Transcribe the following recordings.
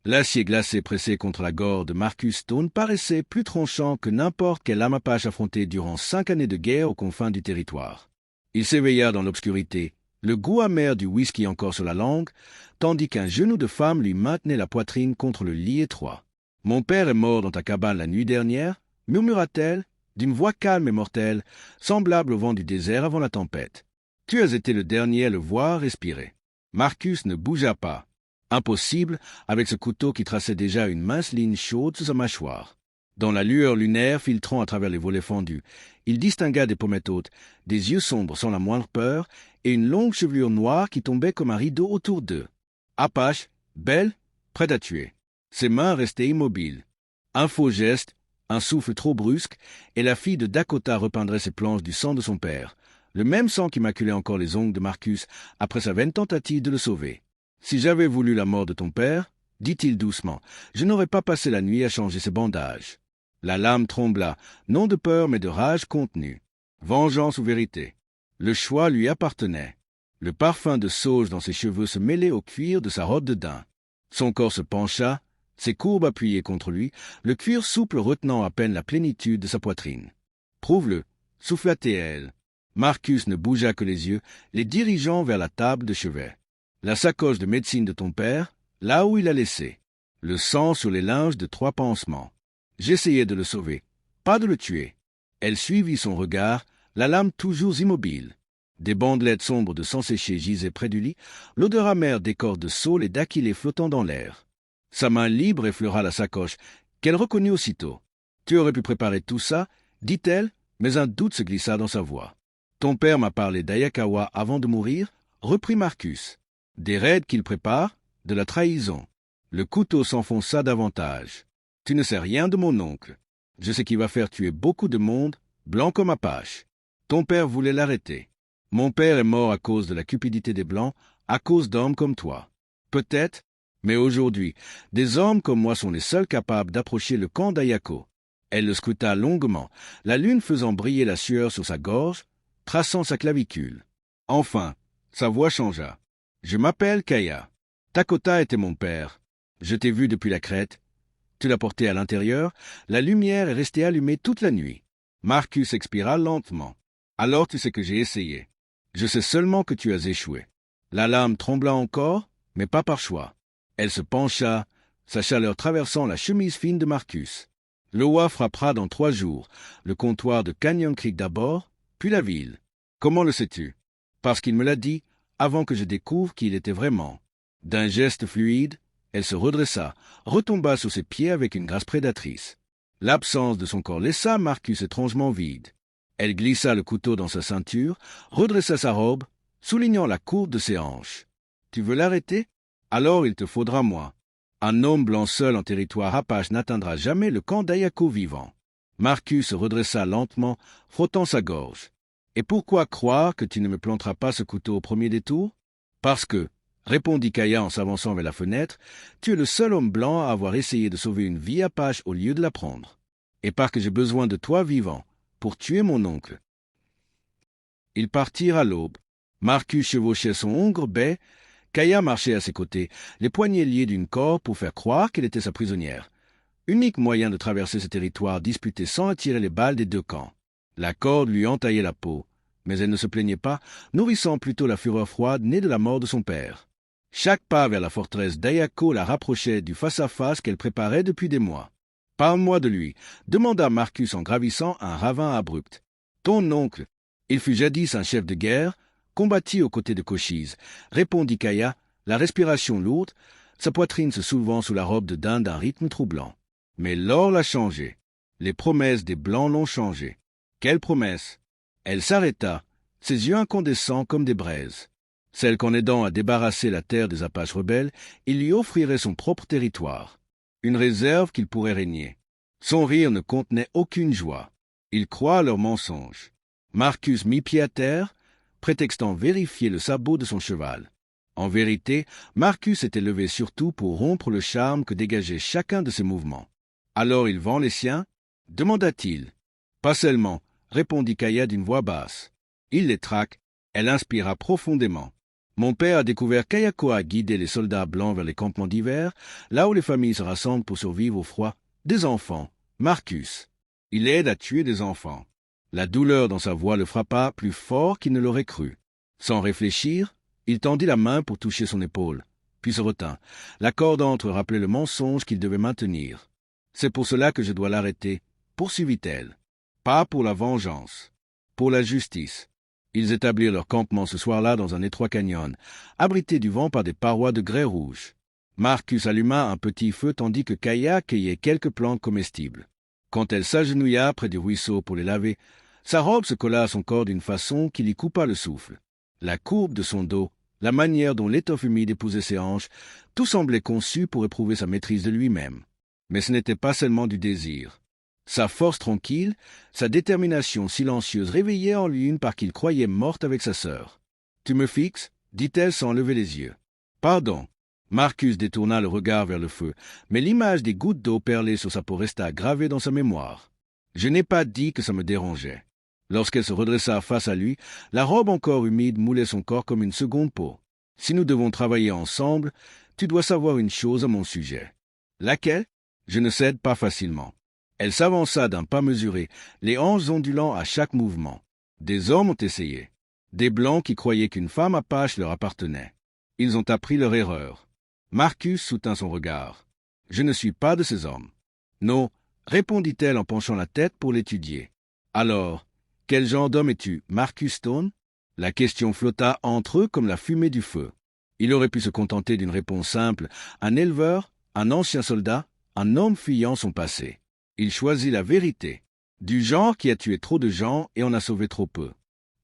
L'acier glacé pressé contre la gorge de Marcus Stone paraissait plus tranchant que n'importe quel lame apache affronté durant 5 années de guerre aux confins du territoire. Il s'éveilla dans l'obscurité, le goût amer du whisky encore sur la langue, tandis qu'un genou de femme lui maintenait la poitrine contre le lit étroit. « Mon père est mort dans ta cabane la nuit dernière » murmura-t-elle, d'une voix calme et mortelle, semblable au vent du désert avant la tempête. « Tu as été le dernier à le voir respirer. » Marcus ne bougea pas. Impossible, avec ce couteau qui traçait déjà une mince ligne chaude sous sa mâchoire. Dans la lueur lunaire filtrant à travers les volets fendus, il distingua des pommettes hautes, des yeux sombres sans la moindre peur, et une longue chevelure noire qui tombait comme un rideau autour d'eux. Apache, belle, prête à tuer. Ses mains restaient immobiles. Un faux geste, un souffle trop brusque, et la fille de Dakota repeindrait ses planches du sang de son père, le même sang qui maculait encore les ongles de Marcus après sa vaine tentative de le sauver. « Si j'avais voulu la mort de ton père, dit-il doucement, je n'aurais pas passé la nuit à changer ses bandages. » La lame trembla, non de peur mais de rage contenue. Vengeance ou vérité? Le choix lui appartenait. Le parfum de sauge dans ses cheveux se mêlait au cuir de sa robe de daim. Son corps se pencha, ses courbes appuyées contre lui, le cuir souple retenant à peine la plénitude de sa poitrine. « Prouve-le » souffla-t-elle. Marcus ne bougea que les yeux, les dirigeant vers la table de chevet. La sacoche de médecine de ton père, là où il l'a laissée. Le sang sur les linges de 3 pansements. J'essayais de le sauver, pas de le tuer. Elle suivit son regard, la lame toujours immobile. Des bandelettes sombres de sang séché gisaient près du lit, l'odeur amère d'écorce de saule et d'aquilée flottant dans l'air. Sa main libre effleura la sacoche, qu'elle reconnut aussitôt. « Tu aurais pu préparer tout ça, » dit-elle, mais un doute se glissa dans sa voix. « Ton père m'a parlé d'Ayakawa avant de mourir » reprit Marcus. « Des raids qu'il prépare, de la trahison. » Le couteau s'enfonça davantage. « Tu ne sais rien de mon oncle. Je sais qu'il va faire tuer beaucoup de monde, blanc comme Apache. Ton père voulait l'arrêter. Mon père est mort à cause de la cupidité des Blancs, à cause d'hommes comme toi. Peut-être, mais aujourd'hui, des hommes comme moi sont les seuls capables d'approcher le camp d'Ayako. » Elle le scruta longuement, la lune faisant briller la sueur sur sa gorge, traçant sa clavicule. Enfin, sa voix changea. « Je m'appelle Kaya. Dakota était mon père. Je t'ai vu depuis la crête. Tu l'as porté à l'intérieur. La lumière est restée allumée toute la nuit. » Marcus expira lentement. « Alors tu sais que j'ai essayé. Je sais seulement que tu as échoué. » La lame trembla encore, mais pas par choix. Elle se pencha, sa chaleur traversant la chemise fine de Marcus. L'Oa frappera dans 3 jours, le comptoir de Canyon Creek d'abord, puis la ville. Comment le sais-tu? Parce qu'il me l'a dit, avant que je découvre qui il était vraiment. D'un geste fluide, elle se redressa, retomba sur ses pieds avec une grâce prédatrice. L'absence de son corps laissa Marcus étrangement vide. Elle glissa le couteau dans sa ceinture, redressa sa robe, soulignant la courbe de ses hanches. « Tu veux l'arrêter? Alors il te faudra moi. Un homme blanc seul en territoire apache n'atteindra jamais le camp d'Ayako vivant. » Marcus se redressa lentement, frottant sa gorge. « Et pourquoi croire que tu ne me planteras pas ce couteau au premier détour? »« Parce que, » répondit Kaya en s'avançant vers la fenêtre, « tu es le seul homme blanc à avoir essayé de sauver une vie apache au lieu de la prendre. Et parce que j'ai besoin de toi vivant, pour tuer mon oncle. » Ils partirent à l'aube. Marcus chevauchait son hongre bai, Kaya marchait à ses côtés, les poignets liés d'une corde pour faire croire qu'elle était sa prisonnière. Unique moyen de traverser ce territoire disputé sans attirer les balles des 2 camps. La corde lui entaillait la peau, mais elle ne se plaignait pas, nourrissant plutôt la fureur froide née de la mort de son père. Chaque pas vers la forteresse d'Ayako la rapprochait du face-à-face qu'elle préparait depuis des mois. « Parle-moi de lui » demanda Marcus en gravissant un ravin abrupt. « Ton oncle, il fut jadis un chef de guerre, combattit aux côtés de Cochise, » répondit Kaya, la respiration lourde, sa poitrine se soulevant sous la robe de daim d'un rythme troublant. Mais l'or l'a changé. Les promesses des Blancs l'ont changé. Quelle promesse? Elle s'arrêta, ses yeux incandescents comme des braises. Celle qu'en aidant à débarrasser la terre des Apaches rebelles, il lui offrirait son propre territoire. Une réserve qu'il pourrait régner. Son rire ne contenait aucune joie. Il croit à leurs mensonges. Marcus mit pied à terre, prétextant vérifier le sabot de son cheval. En vérité, Marcus était levé surtout pour rompre le charme que dégageait chacun de ses mouvements. « Alors il vend les siens » demanda-t-il. « Pas seulement » répondit Kaya d'une voix basse. « Il les traque. » Elle inspira profondément. Mon père a découvert qu'Ayakoa guidait les soldats blancs vers les campements d'hiver, là où les familles se rassemblent pour survivre au froid. Des enfants. Marcus. Il aide à tuer des enfants. La douleur dans sa voix le frappa plus fort qu'il ne l'aurait cru. Sans réfléchir, il tendit la main pour toucher son épaule, puis se retint. La corde entre rappelait le mensonge qu'il devait maintenir. « C'est pour cela que je dois l'arrêter, » poursuivit-elle. « Pas pour la vengeance, pour la justice. » Ils établirent leur campement ce soir-là dans un étroit canyon, abrité du vent par des parois de grès rouge. Marcus alluma un petit feu tandis que Kaya cueillait quelques plantes comestibles. Quand elle s'agenouilla près du ruisseau pour les laver, sa robe se colla à son corps d'une façon qui lui coupa le souffle. La courbe de son dos, la manière dont l'étoffe humide épousait ses hanches, tout semblait conçu pour éprouver sa maîtrise de lui-même. Mais ce n'était pas seulement du désir. Sa force tranquille, sa détermination silencieuse réveillaient en lui une part qu'il croyait morte avec sa sœur. « Tu me fixes » dit-elle sans lever les yeux. « Pardon. » Marcus détourna le regard vers le feu, mais l'image des gouttes d'eau perlées sur sa peau resta gravée dans sa mémoire. « Je n'ai pas dit que ça me dérangeait. » Lorsqu'elle se redressa face à lui, la robe encore humide moulait son corps comme une seconde peau. « Si nous devons travailler ensemble, tu dois savoir une chose à mon sujet. »« Laquelle ? » ?»« Je ne cède pas facilement. » Elle s'avança d'un pas mesuré, les hanches ondulant à chaque mouvement. Des hommes ont essayé. Des Blancs qui croyaient qu'une femme apache leur appartenait. Ils ont appris leur erreur. Marcus soutint son regard. « Je ne suis pas de ces hommes. »« Non, » répondit-elle en penchant la tête pour l'étudier. « Alors, quel genre d'homme es-tu, Marcus Stone ?» La question flotta entre eux comme la fumée du feu. Il aurait pu se contenter d'une réponse simple, un éleveur, un ancien soldat, un homme fuyant son passé. Il choisit la vérité, du genre qui a tué trop de gens et en a sauvé trop peu.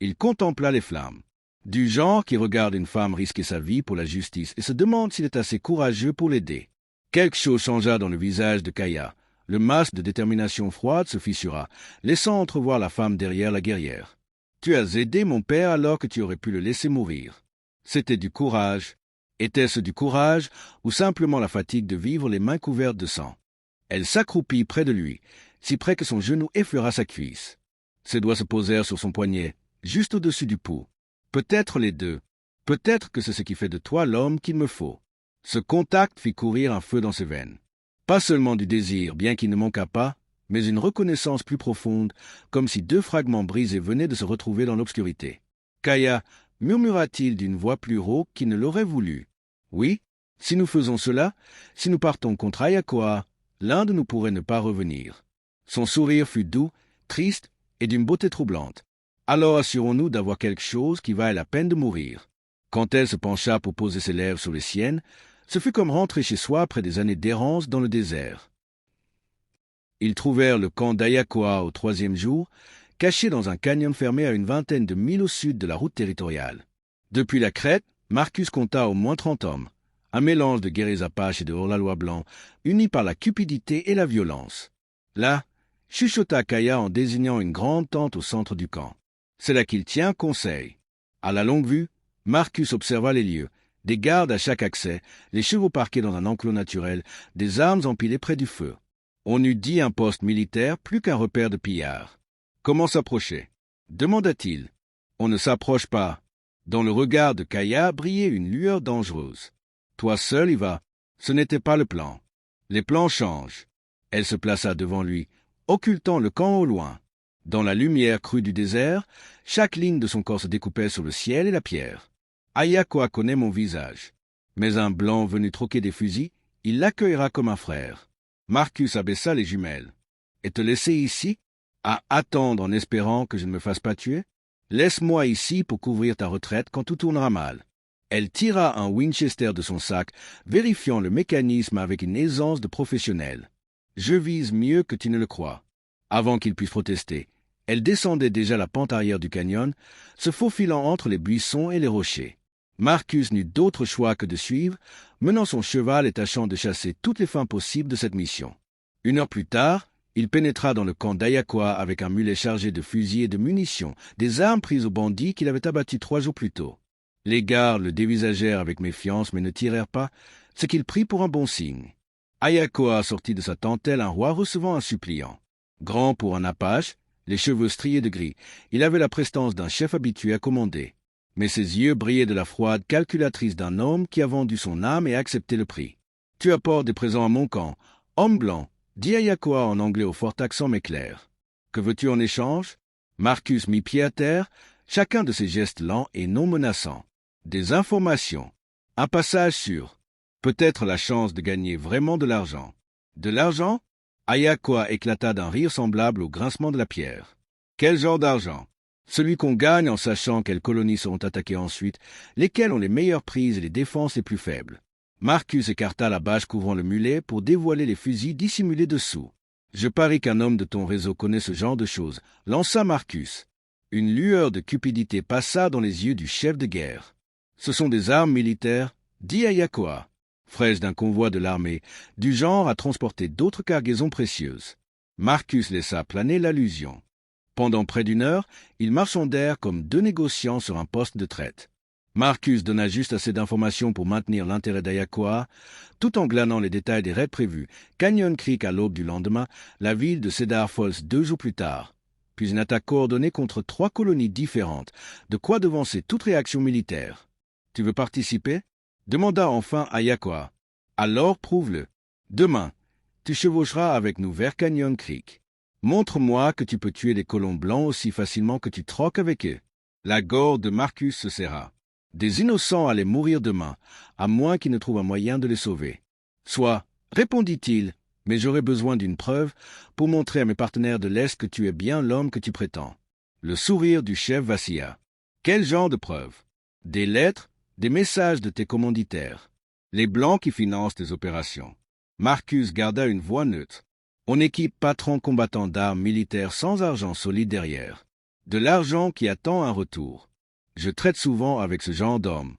Il contempla les flammes, du genre qui regarde une femme risquer sa vie pour la justice et se demande s'il est assez courageux pour l'aider. Quelque chose changea dans le visage de Kaya. Le masque de détermination froide se fissura, laissant entrevoir la femme derrière la guerrière. « Tu as aidé mon père alors que tu aurais pu le laisser mourir. » C'était du courage. Était-ce du courage ou simplement la fatigue de vivre les mains couvertes de sang? Elle s'accroupit près de lui, si près que son genou effleura sa cuisse. Ses doigts se posèrent sur son poignet, juste au-dessus du pouls. Peut-être les deux. Peut-être que c'est ce qui fait de toi l'homme qu'il me faut. Ce contact fit courir un feu dans ses veines. Pas seulement du désir, bien qu'il ne manquât pas, mais une reconnaissance plus profonde, comme si deux fragments brisés venaient de se retrouver dans l'obscurité. « Kaya » murmura-t-il d'une voix plus rauque qu'il ne l'aurait voulu. « Oui, si nous faisons cela, si nous partons contre Ayakoa, l'un de nous pourrait ne pas revenir. » Son sourire fut doux, triste et d'une beauté troublante. « Alors assurons-nous d'avoir quelque chose qui vaille la peine de mourir. » Quand elle se pencha pour poser ses lèvres sur les siennes, ce fut comme rentrer chez soi après des années d'errance dans le désert. Ils trouvèrent le camp d'Ayakoa au 3e jour, caché dans un canyon fermé à une vingtaine de milles au sud de la route territoriale. Depuis la crête, Marcus compta au moins 30 hommes, un mélange de guerriers apaches et de hors-la-loi blancs, unis par la cupidité et la violence. Là, chuchota Kaya en désignant une grande tente au centre du camp. C'est là qu'il tient conseil. À la longue vue, Marcus observa les lieux, des gardes à chaque accès, les chevaux parqués dans un enclos naturel, des armes empilées près du feu. On eût dit un poste militaire plus qu'un repère de pillards. Comment s'approcher? Demanda-t-il. On ne s'approche pas. Dans le regard de Kaya brillait une lueur dangereuse. Toi seul y vas. Ce n'était pas le plan. Les plans changent. Elle se plaça devant lui, occultant le camp au loin. Dans la lumière crue du désert, chaque ligne de son corps se découpait sur le ciel et la pierre. Ayakoa connaît mon visage. Mais un blanc venu troquer des fusils, il l'accueillera comme un frère. Marcus abaissa les jumelles. Et te laisser ici? À attendre en espérant que je ne me fasse pas tuer? Laisse-moi ici pour couvrir ta retraite quand tout tournera mal. Elle tira un Winchester de son sac, vérifiant le mécanisme avec une aisance de professionnel. Je vise mieux que tu ne le crois. Avant qu'il puisse protester, elle descendait déjà la pente arrière du canyon, se faufilant entre les buissons et les rochers. Marcus n'eut d'autre choix que de suivre, menant son cheval et tâchant de chasser toutes les fins possibles de cette mission. 1 heure plus tard, il pénétra dans le camp d'Ayakoa avec un mulet chargé de fusils et de munitions, des armes prises aux bandits qu'il avait abattus 3 jours plus tôt. Les gardes le dévisagèrent avec méfiance mais ne tirèrent pas, ce qu'il prit pour un bon signe. Ayakoa sortit de sa tente tel un roi recevant un suppliant. Grand pour un Apache, les cheveux striés de gris, il avait la prestance d'un chef habitué à commander. mais ses yeux brillaient de la froide calculatrice d'un homme qui a vendu son âme et accepté le prix. « Tu apportes des présents à mon camp, homme blanc », dit Ayakoa en anglais au fort accent mais clair. « Que veux-tu en échange ?» Marcus mit pied à terre, chacun de ses gestes lents et non menaçants. Des informations, un passage sûr, peut-être la chance de gagner vraiment de l'argent. De l'argent? Ayakoa éclata d'un rire semblable au grincement de la pierre. Quel genre d'argent? Celui qu'on gagne en sachant quelles colonies seront attaquées ensuite, lesquelles ont les meilleures prises et les défenses les plus faibles. Marcus écarta la bâche couvrant le mulet pour dévoiler les fusils dissimulés dessous. « Je parie qu'un homme de ton réseau connaît ce genre de choses, » lança Marcus. Une lueur de cupidité passa dans les yeux du chef de guerre. « Ce sont des armes militaires, » dit Ayakoa, fraîche d'un convoi de l'armée, du genre à transporter d'autres cargaisons précieuses. Marcus laissa planer l'allusion. Pendant près d'une heure, ils marchandèrent comme deux négociants sur un poste de traite. Marcus donna juste assez d'informations pour maintenir l'intérêt d'Ayakoa, tout en glanant les détails des raids prévus, Canyon Creek à l'aube du lendemain, la ville de Cedar Falls 2 jours plus tard, puis une attaque coordonnée contre 3 colonies différentes, de quoi devancer toute réaction militaire. « Tu veux participer ?» demanda enfin Ayakoa. « Alors prouve-le. Demain, tu chevaucheras avec nous vers Canyon Creek. Montre-moi que tu peux tuer des colons blancs aussi facilement que tu troques avec eux. » La gorge de Marcus se serra. Des innocents allaient mourir demain, à moins qu'ils ne trouvent un moyen de les sauver. Soit, répondit-il, mais j'aurai besoin d'une preuve pour montrer à mes partenaires de l'Est que tu es bien l'homme que tu prétends. Le sourire du chef vacilla. Quel genre de preuve? Des lettres, des messages de tes commanditaires. Les blancs qui financent tes opérations. Marcus garda une voix neutre. On n'équipe pas 30 combattants d'armes militaires sans argent solide derrière. De l'argent qui attend un retour. Je traite souvent avec ce genre d'hommes.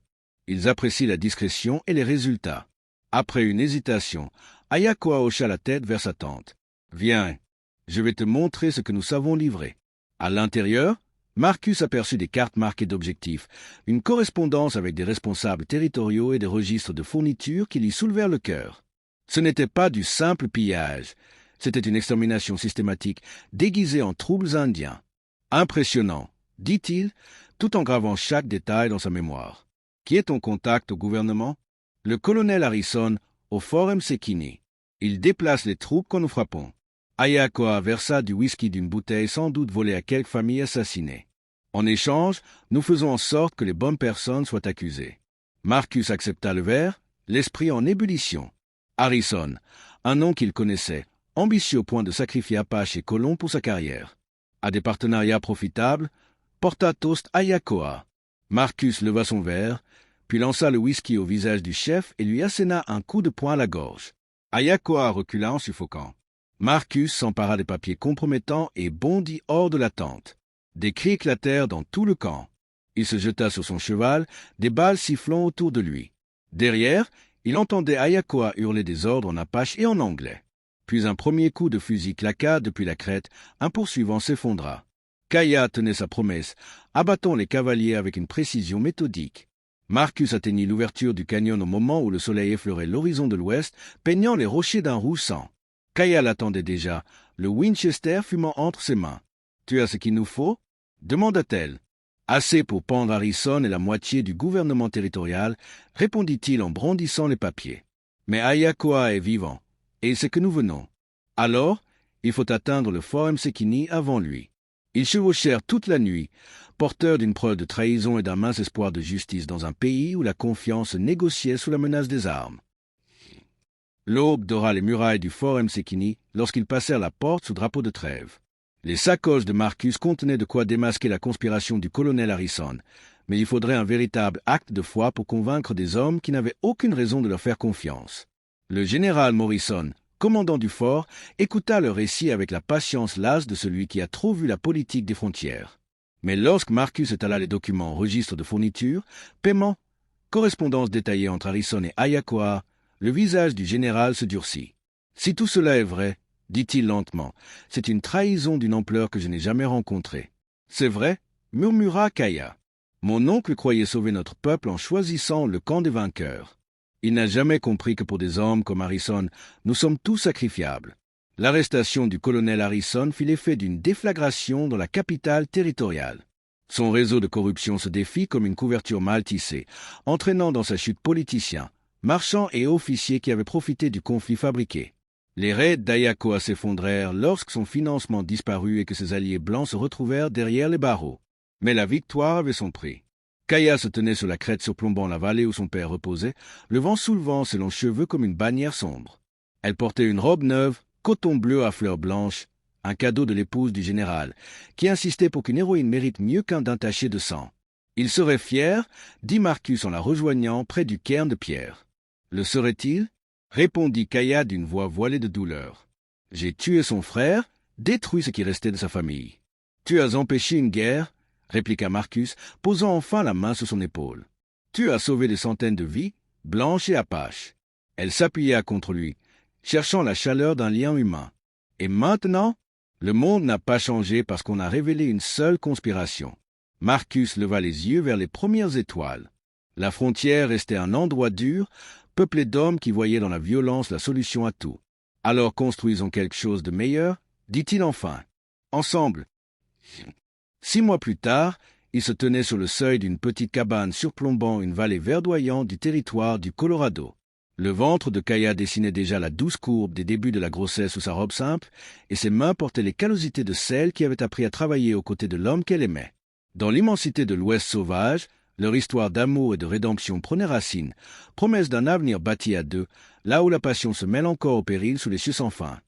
Ils apprécient la discrétion et les résultats. Après une hésitation, Ayakoa hocha la tête vers sa tante. « Viens, je vais te montrer ce que nous savons livrer. » À l'intérieur, Marcus aperçut des cartes marquées d'objectifs, une correspondance avec des responsables territoriaux et des registres de fournitures qui lui soulevèrent le cœur. Ce n'était pas du simple pillage, c'était une extermination systématique déguisée en troubles indiens. Impressionnant, dit-il, tout en gravant chaque détail dans sa mémoire. Qui est ton contact au gouvernement? Le colonel Harrison, au Fort Msekini. Il déplace les troupes quand nous frappons. Ayakoa versa du whisky d'une bouteille sans doute volée à quelque famille assassinée. En échange, nous faisons en sorte que les bonnes personnes soient accusées. Marcus accepta le verre, l'esprit en ébullition. Harrison, un nom qu'il connaissait, ambitieux au point de sacrifier Apache et colons pour sa carrière. À des partenariats profitables, porta toast Ayakoa. Marcus leva son verre, puis lança le whisky au visage du chef et lui asséna un coup de poing à la gorge. Ayakoa recula en suffoquant. Marcus s'empara des papiers compromettants et bondit hors de la tente. Des cris éclatèrent dans tout le camp. Il se jeta sur son cheval, des balles sifflant autour de lui. Derrière, il entendait Ayakoa hurler des ordres en apache et en anglais. Puis un premier coup de fusil claqua depuis la crête, un poursuivant s'effondra. Kaya tenait sa promesse, abattant les cavaliers avec une précision méthodique. Marcus atteignit l'ouverture du canyon au moment où le soleil effleurait l'horizon de l'ouest, peignant les rochers d'un rouge sang. Kaya l'attendait déjà, le Winchester fumant entre ses mains. « Tu as ce qu'il nous faut » demanda-t-elle. « Assez pour pendre Harrison et la moitié du gouvernement territorial » répondit-il en brandissant les papiers. « Mais Ayakoa est vivant, et c'est que nous venons. Alors, il faut atteindre le Fort Msekini avant lui. » Ils chevauchèrent toute la nuit, porteurs d'une preuve de trahison et d'un mince espoir de justice dans un pays où la confiance se négociait sous la menace des armes. L'aube dora les murailles du Fort Msekini lorsqu'ils passèrent la porte sous drapeau de trêve. Les sacoches de Marcus contenaient de quoi démasquer la conspiration du colonel Harrison, mais il faudrait un véritable acte de foi pour convaincre des hommes qui n'avaient aucune raison de leur faire confiance. Le général Morrison, commandant du fort, écouta le récit avec la patience lasse de celui qui a trop vu la politique des frontières. Mais lorsque Marcus étala les documents, registres de fournitures, paiements, correspondances détaillées entre Harrison et Ayakoa, le visage du général se durcit. « Si tout cela est vrai, dit-il lentement, c'est une trahison d'une ampleur que je n'ai jamais rencontrée. »« C'est vrai, murmura Kaya. Mon oncle croyait sauver notre peuple en choisissant le camp des vainqueurs. Il n'a jamais compris que pour des hommes comme Harrison, nous sommes tous sacrifiables. L'arrestation du colonel Harrison fit l'effet d'une déflagration dans la capitale territoriale. Son réseau de corruption se défie comme une couverture mal tissée, entraînant dans sa chute politiciens, marchands et officiers qui avaient profité du conflit fabriqué. Les raids d'Ayako s'effondrèrent lorsque son financement disparut et que ses alliés blancs se retrouvèrent derrière les barreaux. Mais la victoire avait son prix. Kaya se tenait sur la crête surplombant la vallée où son père reposait, le vent soulevant ses longs cheveux comme une bannière sombre. Elle portait une robe neuve, coton bleu à fleurs blanches, un cadeau de l'épouse du général, qui insistait pour qu'une héroïne mérite mieux qu'un taché de sang. Il serait fier, dit Marcus en la rejoignant près du cairn de pierre. Le serait-il? Répondit Kaya d'une voix voilée de douleur. J'ai tué son frère, détruit ce qui restait de sa famille. Tu as empêché une guerre, répliqua Marcus, posant enfin la main sur son épaule. Tu as sauvé des centaines de vies, blanches et apaches. Elle s'appuya contre lui, cherchant la chaleur d'un lien humain. Et maintenant, le monde n'a pas changé parce qu'on a révélé une seule conspiration. Marcus leva les yeux vers les premières étoiles. La frontière restait un endroit dur, peuplé d'hommes qui voyaient dans la violence la solution à tout. Alors construisons quelque chose de meilleur, dit-il enfin. Ensemble. 6 mois plus tard, il se tenait sur le seuil d'une petite cabane surplombant une vallée verdoyante du territoire du Colorado. Le ventre de Kaya dessinait déjà la douce courbe des débuts de la grossesse sous sa robe simple, et ses mains portaient les callosités de celle qui avait appris à travailler aux côtés de l'homme qu'elle aimait. Dans l'immensité de l'Ouest sauvage, leur histoire d'amour et de rédemption prenait racine, promesse d'un avenir bâti à deux, là où la passion se mêle encore au péril sous les cieux sans fin.